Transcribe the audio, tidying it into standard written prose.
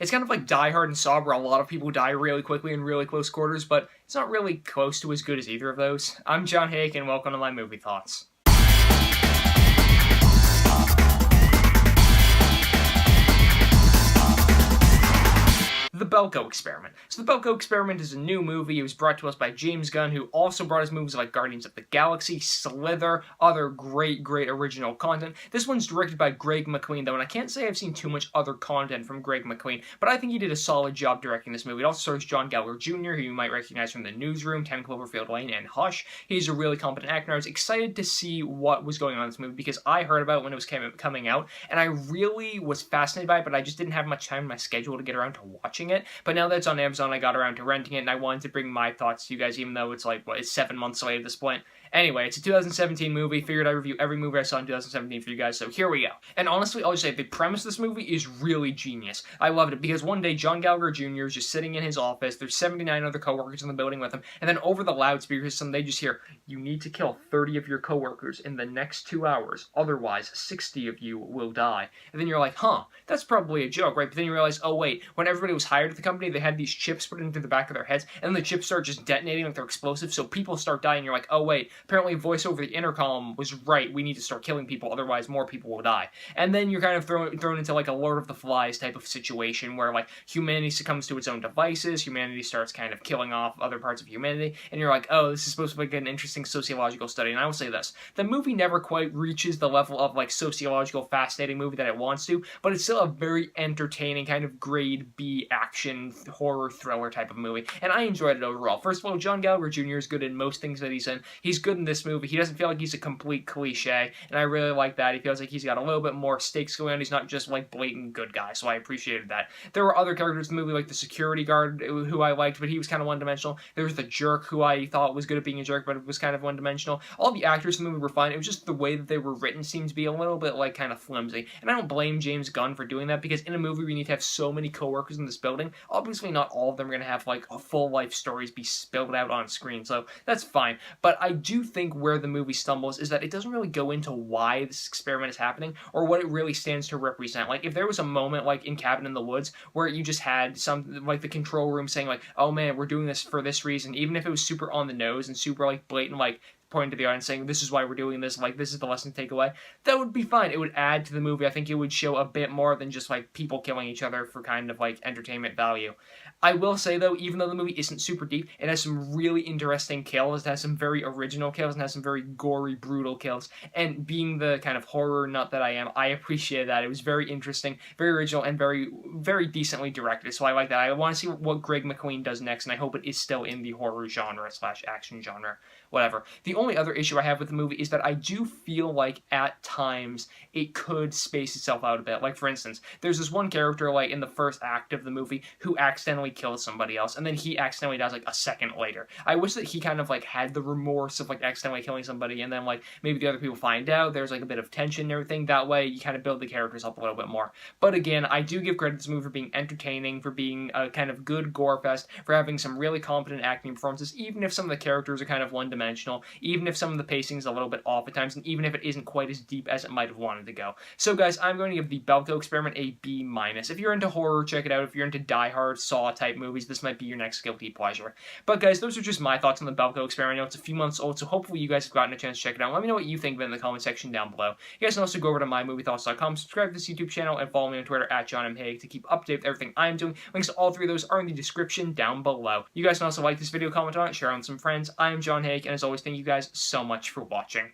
It's kind of like Die Hard and Saw, where a lot of people die really quickly in really close quarters, but it's not really close to as good as either of those. I'm John Hayeck, and welcome to my movie thoughts. The Belko Experiment. So The Belko Experiment is a new movie. It was brought to us by James Gunn, who also brought us movies like Guardians of the Galaxy, Slither, other great original content. This one's directed by Greg McQueen, though, and I can't say I've seen too much other content from Greg McQueen, but I think he did a solid job directing this movie. It also stars John Gallagher Jr., who you might recognize from The Newsroom, 10 Cloverfield Lane, and Hush. He's a really competent actor, and I was excited to see what was going on in this movie, because I heard about it when it was coming out, and I really was fascinated by it, but I just didn't have much time in my schedule to get around to watching it. But now that it's on Amazon, I got around to renting it, and I wanted to bring my thoughts to you guys, even though it's like, it's 7 months away at this point. Anyway, it's a 2017 movie. Figured I'd review every movie I saw in 2017 for you guys, so here we go. And honestly, I'll just say, the premise of this movie is really genius. I loved it, because one day, John Gallagher Jr. is just sitting in his office, there's 79 other coworkers in the building with him, and then over the loudspeakers, they just hear, "You need to kill 30 of your coworkers in the next 2 hours, otherwise 60 of you will die." And then you're like, huh, that's probably a joke, right? But then you realize, oh wait, when everybody was hired at the company, they had these chips put into the back of their heads, and then the chips start just detonating like they're explosive, so people start dying, and you're like, oh wait, apparently voice over the intercom was right, we need to start killing people, otherwise more people will die. And then you're kind of thrown into like a Lord of the Flies type of situation, where like humanity succumbs to its own devices, humanity starts kind of killing off other parts of humanity, and you're like, oh, this is supposed to be like an interesting sociological study. And I will say this, the movie never quite reaches the level of like sociological fascinating movie that it wants to, but it's still a very entertaining kind of grade B action horror thriller type of movie, and I enjoyed it overall. First of all, John Gallagher Jr. is good in most things that he's in. He's good in this movie. He doesn't feel like he's a complete cliche, and I really like that. He feels like he's got a little bit more stakes going on. He's not just like blatant good guy, so I appreciated that. There were other characters in the movie, like the security guard, who I liked, but he was kind of one-dimensional. There was the jerk, who I thought was good at being a jerk, but it was kind of one-dimensional. All the actors in the movie were fine. It was just the way that they were written seemed to be a little bit like kind of flimsy, and I don't blame James Gunn for doing that, because in a movie where you need to have so many coworkers in this building, obviously not all of them are going to have like full life stories be spilled out on screen, so that's fine. But I do think where the movie stumbles is that it doesn't really go into why this experiment is happening or what it really stands to represent. Like, if there was a moment like in Cabin in the Woods where you just had some, like the control room saying like, oh man, we're doing this for this reason, even if it was super on the nose and super like blatant, like pointing to the audience saying, this is why we're doing this, like, this is the lesson to take away, that would be fine. It would add to the movie. I think it would show a bit more than just, like, people killing each other for kind of, like, entertainment value. I will say, though, even though the movie isn't super deep, it has some really interesting kills, it has some very original kills, and has some very gory, brutal kills, and being the kind of horror nut that I am, I appreciated that. It was very interesting, very original, and very decently directed, so I like that. I want to see what Greg McQueen does next, and I hope it is still in the horror genre / action genre, whatever. The only other issue I have with the movie is that I do feel like at times it could space itself out a bit. Like, for instance, there's this one character like in the first act of the movie who accidentally kills somebody else, and then he accidentally dies like a second later. I wish that he kind of like had the remorse of like accidentally killing somebody, and then like maybe the other people find out, there's like a bit of tension and everything. That way you kind of build the characters up a little bit more. But again, I do give credit to this movie for being entertaining, for being a kind of good gore fest, for having some really competent acting performances, even if some of the characters are kind of one-dimensional, even if some of the pacing is a little bit off at times, and even if it isn't quite as deep as it might have wanted to go. So guys, I'm going to give the Belko Experiment a B-. If you're into horror, check it out. If you're into Die Hard, Saw type movies, this might be your next guilty pleasure. But guys, those are just my thoughts on the Belko Experiment. I know it's a few months old, so hopefully you guys have gotten a chance to check it out. Let me know what you think of it in the comment section down below. You guys can also go over to mymoviethoughts.com, subscribe to this YouTube channel, and follow me on Twitter at JohnMHayeck to keep up to date with everything I'm doing. Links to all three of those are in the description down below. You guys can also like this video, comment on it, share it with some friends. I am John Hayeck, and as always, thank you guys so much for watching.